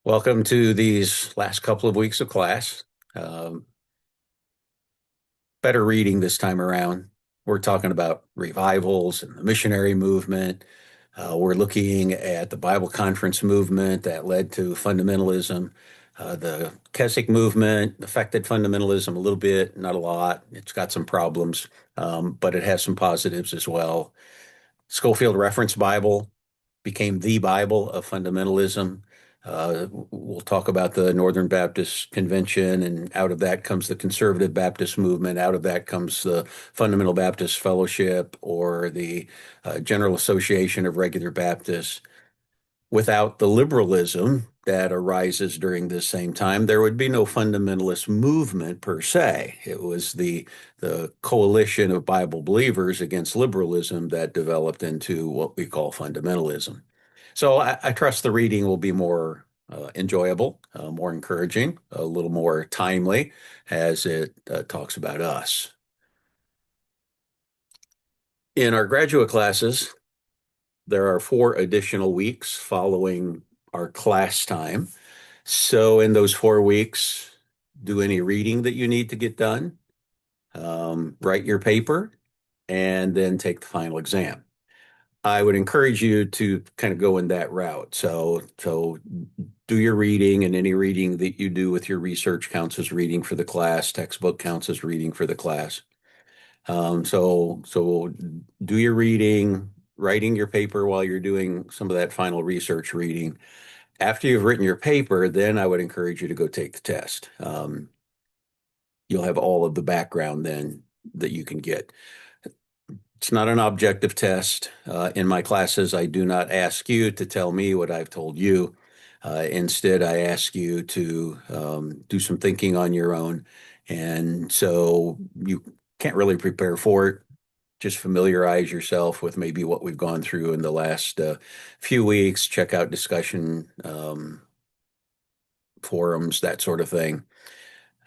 Welcome to these last couple of weeks of class. Um, Better reading this time around. We're talking about revivals and the missionary movement. We're looking at the Bible conference movement that led to fundamentalism. The Keswick movement affected fundamentalism a little bit, not a lot. It's got some problems, but it has some positives as well. Schofield Reference Bible became the Bible of fundamentalism. We'll talk about the Northern Baptist Convention, and out of that comes the Conservative Baptist movement. Out of that comes the Fundamental Baptist Fellowship or the General Association of Regular Baptists. Without the liberalism that arises during this same time, there would be no fundamentalist movement per se. It was the coalition of Bible believers against liberalism that developed into what we call fundamentalism. So I trust the reading will be more enjoyable, more encouraging, a little more timely as it talks about us. In our graduate classes, there are 4 additional weeks following our class time. So in those 4 weeks, do any reading that you need to get done, write your paper, and then take the final exam. I would encourage you to kind of go in that route. So do your reading, and any reading that you do with your research counts as reading for the class. Textbook counts as reading for the class. So do your reading, writing your paper while you're doing some of that final research reading. After you've written your paper, then I would encourage you to go take the test. You'll have all of the background then that you can get. It's not an objective test. In my classes, I do not ask you to tell me what I've told you. Instead, I ask you to do some thinking on your own. And so you can't really prepare for it. Just familiarize yourself with maybe what we've gone through in the last few weeks. Check out discussion forums, that sort of thing.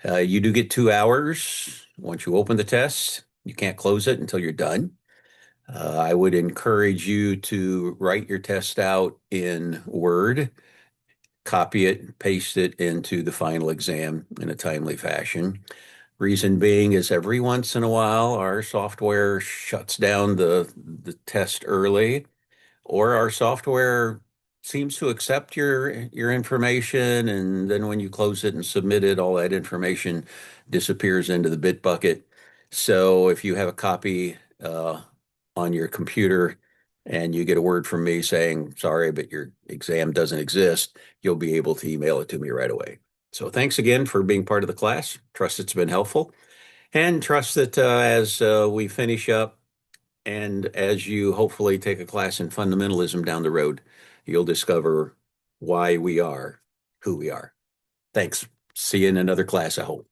You do get 2 hours. Once you open the test, you can't close it until you're done. I would encourage you to write your test out in Word, copy it, paste it into the final exam in a timely fashion. Reason being is every once in a while, our software shuts down the test early, or our software seems to accept your information, and then when you close it and submit it, all that information disappears into the bit bucket. So if you have a copy on your computer and you get a word from me saying, sorry, but your exam doesn't exist, you'll be able to email it to me right away. So thanks again for being part of the class. Trust it's been helpful, and trust that as we finish up and as you hopefully take a class in fundamentalism down the road, you'll discover why we are who we are. Thanks. See you in another class, I hope.